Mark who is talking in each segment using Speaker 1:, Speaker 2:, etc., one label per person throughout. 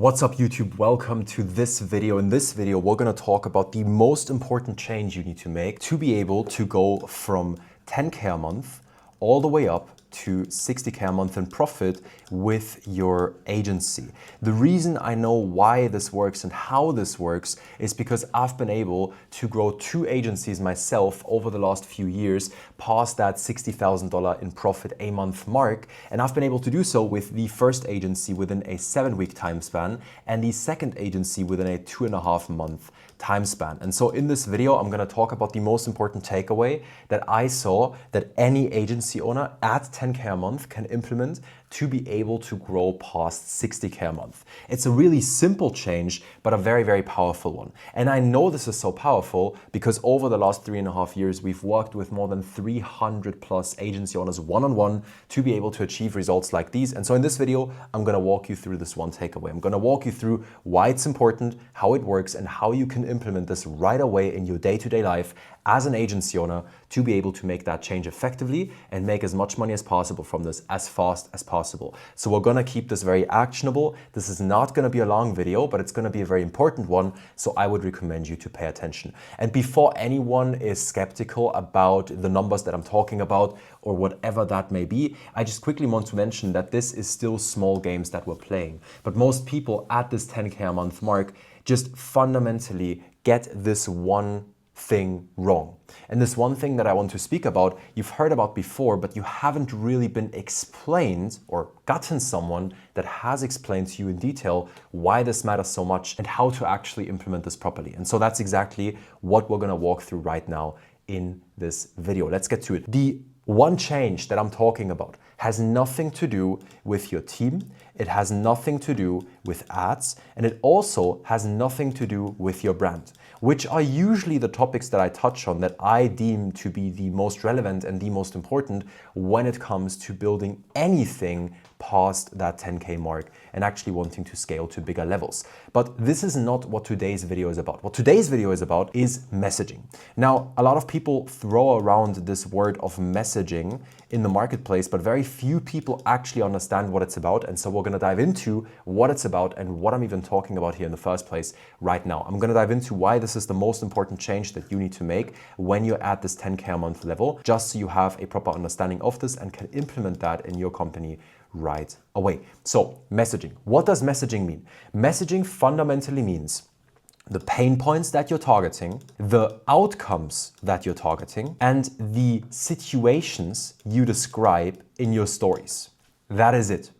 Speaker 1: What's up YouTube? Welcome to this video. In this video, we're gonna talk about the most important change you need to make to be able to go from 10K a month all the way up to 60K a month in profit with your agency. The reason I know why this works and how this works is because I've been able to grow 2 agencies myself over the last few years past that $60,000 in profit a month mark. And I've been able to do so with the first agency within a 7-week time span and the second agency within a 2.5-month time span. And so in this video, I'm gonna talk about the most important takeaway that I saw that any agency owner at 10K a month can implement to be able to grow past 60K a month. It's a really simple change, but a very, very powerful one. And I know this is so powerful because over the last 3.5 years, we've worked with more than 300 plus agency owners one-on-one to be able to achieve results like these. And so in this video, I'm gonna walk you through this one takeaway. I'm gonna walk you through why it's important, how it works, and how you can implement this right away in your day-to-day life as an agency owner to be able to make that change effectively and make as much money as possible from this as fast as possible. So we're gonna keep this very actionable. This is not gonna be a long video, but it's gonna be a very important one. So I would recommend you to pay attention. And before anyone is skeptical about the numbers that I'm talking about or whatever that may be, I just quickly want to mention that this is still small games that we're playing. But most people at this 10K a month mark just fundamentally get this one thing wrong. And this one thing that I want to speak about, you've heard about before, but you haven't really been explained or gotten someone that has explained to you in detail why this matters so much and how to actually implement this properly. And so that's exactly what we're gonna walk through right now in this video. Let's get to it. The one change that I'm talking about has nothing to do with your team. It has nothing to do with ads, and it also has nothing to do with your brand, which are usually the topics that I touch on that I deem to be the most relevant and the most important when it comes to building anything past that 10K mark and actually wanting to scale to bigger levels. But this is not what today's video is about. What today's video is about is messaging. Now, a lot of people throw around this word of messaging in the marketplace, but very few people actually understand what it's about. And so we're gonna dive into what it's about and what I'm even talking about here in the first place right now. I'm gonna dive into why this is the most important change that you need to make when you're at this 10K a month level, just so you have a proper understanding of this and can implement that in your company right away. So messaging, what does messaging mean? Messaging fundamentally means the pain points that you're targeting, the outcomes that you're targeting, and the situations you describe in your stories. That is it.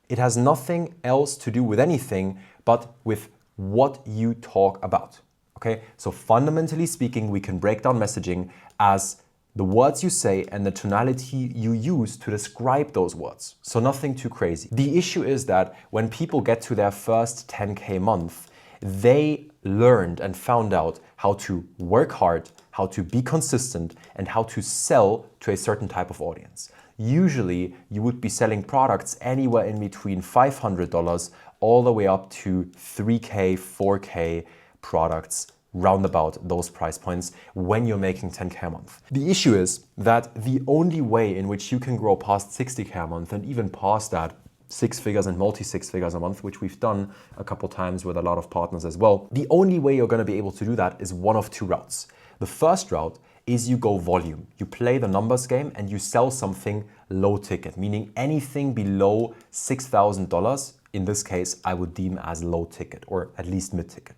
Speaker 1: It has nothing else to do with anything but with what you talk about. Okay, so fundamentally speaking, we can break down messaging as the words you say and the tonality you use to describe those words. So nothing too crazy. The issue is that when people get to their first 10K month, they learned and found out how to work hard, how to be consistent, and how to sell to a certain type of audience. Usually, you would be selling products anywhere in between $500 all the way up to 3K, 4K products, roundabout those price points when you're making 10K a month. The issue is that the only way in which you can grow past 60K a month and even past that 6 figures and multi-6 figures a month, which we've done a couple times with a lot of partners as well, the only way you're gonna be able to do that is one of 2 routes. The first route is you go volume. You play the numbers game and you sell something low ticket, meaning anything below $6,000, in this case, I would deem as low ticket or at least mid ticket.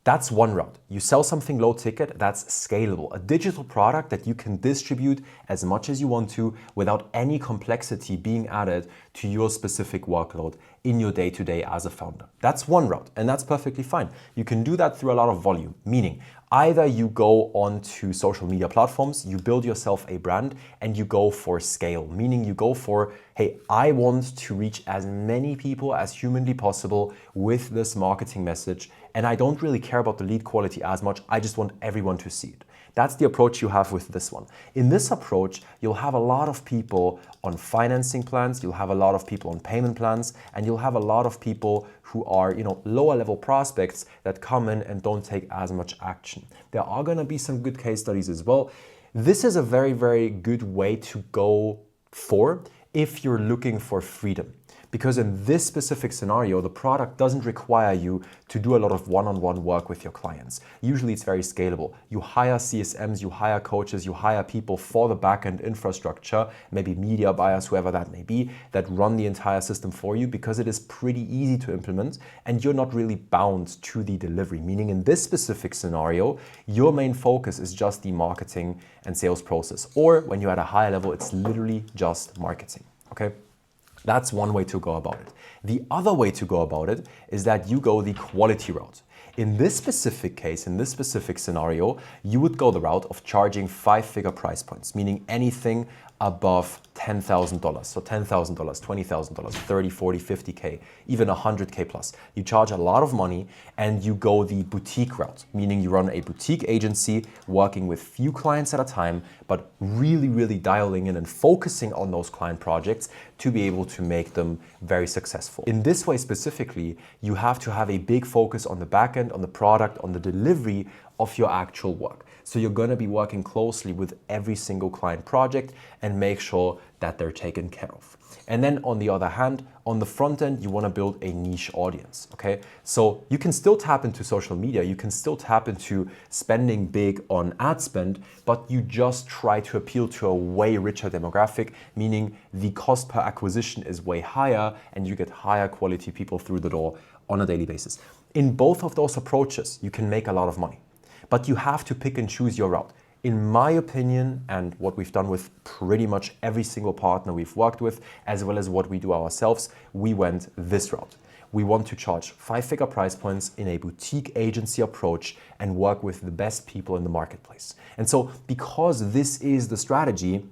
Speaker 1: That's one route. You sell something low ticket that's scalable, a digital product that you can distribute as much as you want to without any complexity being added to your specific workload in your day-to-day as a founder. That's one route, and that's perfectly fine. You can do that through a lot of volume, meaning either you go onto social media platforms, you build yourself a brand, and you go for scale, meaning you go for, hey, I want to reach as many people as humanly possible with this marketing message, and I don't really care about the lead quality as much, I just want everyone to see it. That's the approach you have with this one. In this approach, you'll have a lot of people on financing plans, you'll have a lot of people on payment plans, and you'll have a lot of people who are, lower level prospects that come in and don't take as much action. There are gonna be some good case studies as well. This is a very, very good way to go for if you're looking for freedom. Because in this specific scenario, the product doesn't require you to do a lot of one-on-one work with your clients. Usually it's very scalable. You hire CSMs, you hire coaches, you hire people for the backend infrastructure, maybe media buyers, whoever that may be, that run the entire system for you because it is pretty easy to implement and you're not really bound to the delivery. Meaning in this specific scenario, your main focus is just the marketing and sales process. Or when you're at a higher level, it's literally just marketing, okay? That's one way to go about it. The other way to go about it is that you go the quality route. In this specific case, in this specific scenario, you would go the route of charging 5-figure price points, meaning anything above $10,000. So $10,000, $20,000, 30, 40, 50K, even 100K plus. You charge a lot of money and you go the boutique route, meaning you run a boutique agency working with few clients at a time, but really, really dialing in and focusing on those client projects to be able to make them very successful. In this way specifically, you have to have a big focus on the back end, on the product, on the delivery of your actual work. So you're going to be working closely with every single client project and make sure that they're taken care of. And then on the other hand, on the front end, you want to build a niche audience, okay? So you can still tap into social media, you can still tap into spending big on ad spend, but you just try to appeal to a way richer demographic, meaning the cost per acquisition is way higher and you get higher quality people through the door on a daily basis. In both of those approaches, you can make a lot of money. But you have to pick and choose your route. In my opinion, and what we've done with pretty much every single partner we've worked with, as well as what we do ourselves, we went this route. We want to charge 5-figure price points in a boutique agency approach and work with the best people in the marketplace. And so because this is the strategy,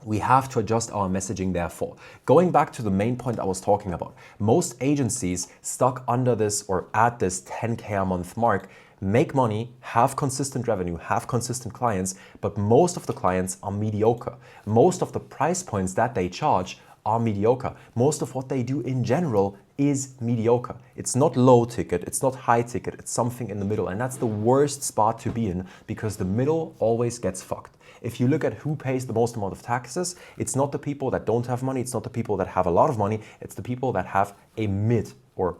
Speaker 1: we have to adjust our messaging therefore. Going back to the main point I was talking about, most agencies stuck under this or at this 10K a month mark make money, have consistent revenue, have consistent clients, but most of the clients are mediocre. Most of the price points that they charge are mediocre. Most of what they do in general is mediocre. It's not low ticket, it's not high ticket, it's something in the middle. And that's the worst spot to be in because the middle always gets fucked. If you look at who pays the most amount of taxes, it's not the people that don't have money, it's not the people that have a lot of money, it's the people that have a mid or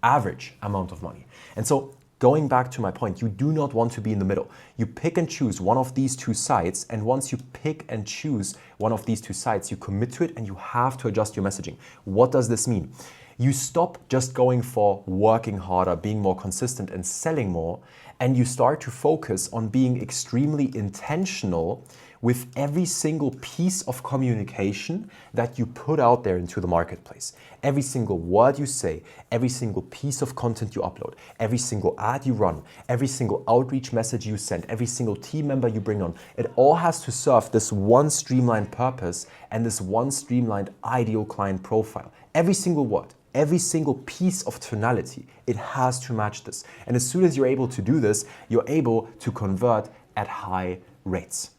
Speaker 1: average amount of money. And so going back to my point, you do not want to be in the middle. You pick and choose one of these two sides, and once you pick and choose one of these two sides, you commit to it and you have to adjust your messaging. What does this mean? You stop just going for working harder, being more consistent and selling more, and you start to focus on being extremely intentional with every single piece of communication that you put out there into the marketplace. Every single word you say, every single piece of content you upload, every single ad you run, every single outreach message you send, every single team member you bring on, it all has to serve this one streamlined purpose and this one streamlined ideal client profile. Every single word, every single piece of tonality, it has to match this. And as soon as you're able to do this, you're able to convert at high rates.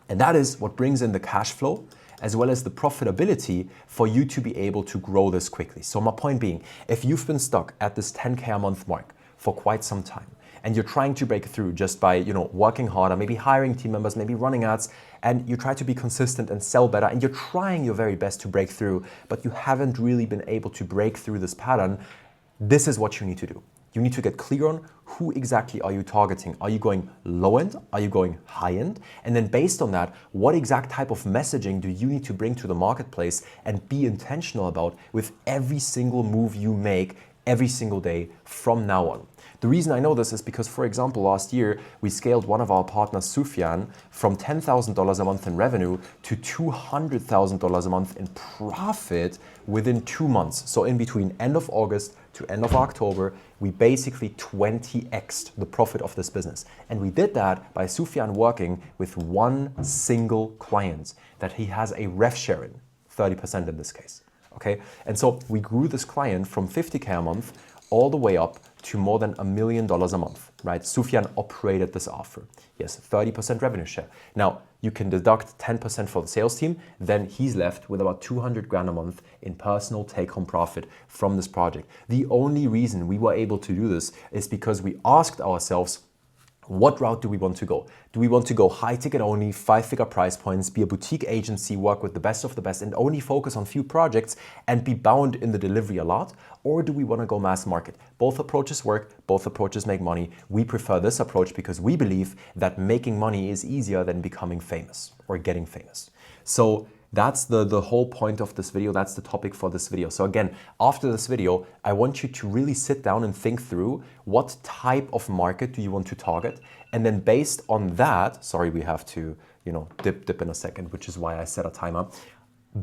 Speaker 1: And that is what brings in the cash flow as well as the profitability for you to be able to grow this quickly. So my point being, if you've been stuck at this 10K a month mark for quite some time and you're trying to break through just by working harder, maybe hiring team members, maybe running ads, and you try to be consistent and sell better and you're trying your very best to break through, but you haven't really been able to break through this pattern, this is what you need to do. You need to get clear on who exactly are you targeting. Are you going low end? Are you going high end? And then based on that, what exact type of messaging do you need to bring to the marketplace and be intentional about with every single move you make every single day from now on? The reason I know this is because, for example, last year, we scaled one of our partners, Sufyan, from $10,000 a month in revenue to $200,000 a month in profit within 2 months. So in between end of August to end of October, we basically 20x'd the profit of this business. And we did that by Sufyan working with one single client that he has a rev share in, 30% in this case. Okay, and so we grew this client from 50K a month all the way up to more than $1 million a month, right? Sufyan operated this offer. Yes, 30% revenue share. Now, you can deduct 10% for the sales team, then he's left with about 200 grand a month in personal take-home profit from this project. The only reason we were able to do this is because we asked ourselves, What route do we want to go? Do we want to go high ticket only, 5-figure price points, be a boutique agency, work with the best of the best and only focus on few projects and be bound in the delivery a lot? Or do we want to go mass market? Both approaches work, both approaches make money. We prefer this approach because we believe that making money is easier than becoming famous or getting famous. So that's the whole point of this video. That's the topic for this video. So again, after this video, I want you to really sit down and think through what type of market do you want to target? And then based on that, sorry, we have to, dip in a second, which is why I set a timer.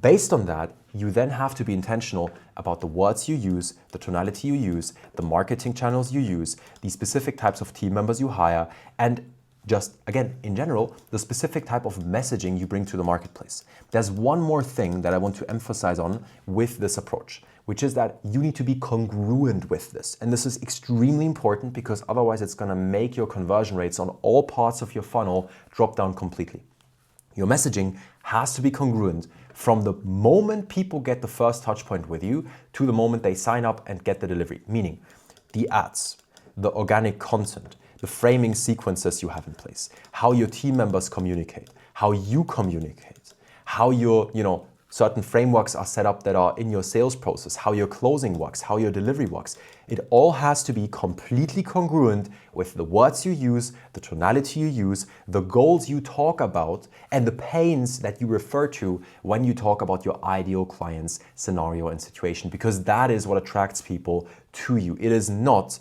Speaker 1: Based on that, you then have to be intentional about the words you use, the tonality you use, the marketing channels you use, the specific types of team members you hire, and just, again, in general, the specific type of messaging you bring to the marketplace. There's one more thing that I want to emphasize on with this approach, which is that you need to be congruent with this. And this is extremely important because otherwise it's gonna make your conversion rates on all parts of your funnel drop down completely. Your messaging has to be congruent from the moment people get the first touch point with you to the moment they sign up and get the delivery. Meaning the ads, the organic content, the framing sequences you have in place, how your team members communicate, how you communicate, how your, certain frameworks are set up that are in your sales process, how your closing works, how your delivery works. It all has to be completely congruent with the words you use, the tonality you use, the goals you talk about, and the pains that you refer to when you talk about your ideal client's scenario and situation, because that is what attracts people to you. It is not,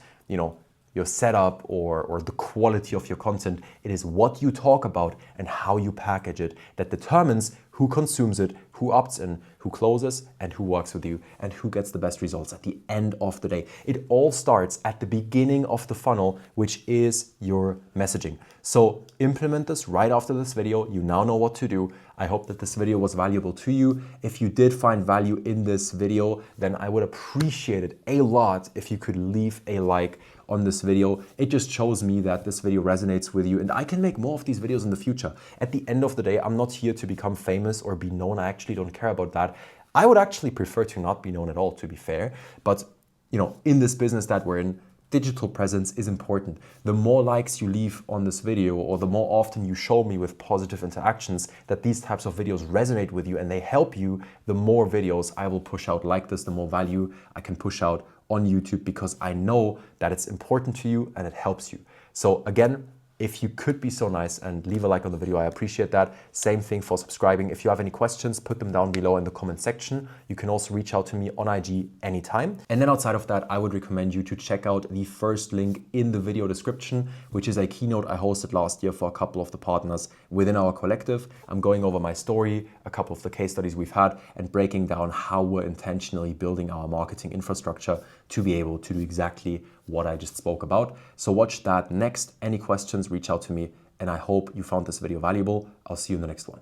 Speaker 1: your setup or the quality of your content. It is what you talk about and how you package it that determines who consumes it, who opts in, who closes, and who works with you, and who gets the best results at the end of the day. It all starts at the beginning of the funnel, which is your messaging. So implement this right after this video. You now know what to do. I hope that this video was valuable to you. If you did find value in this video, then I would appreciate it a lot if you could leave a like on this video. It just shows me that this video resonates with you and I can make more of these videos in the future. At the end of the day, I'm not here to become famous or be known. I actually don't care about that. I would actually prefer to not be known at all, to be fair. But in this business that we're in, digital presence is important. The more likes you leave on this video or the more often you show me with positive interactions that these types of videos resonate with you and they help you, the more videos I will push out like this, the more value I can push out on YouTube because I know that it's important to you and it helps you. So again, if you could be so nice and leave a like on the video, I appreciate that. Same thing for subscribing. If you have any questions, put them down below in the comment section. You can also reach out to me on IG anytime. And then outside of that, I would recommend you to check out the first link in the video description, which is a keynote I hosted last year for a couple of the partners within our collective. I'm going over my story, a couple of the case studies we've had, and breaking down how we're intentionally building our marketing infrastructure to be able to do exactly what I just spoke about. So watch that next. Any questions, reach out to me. And I hope you found this video valuable. I'll see you in the next one.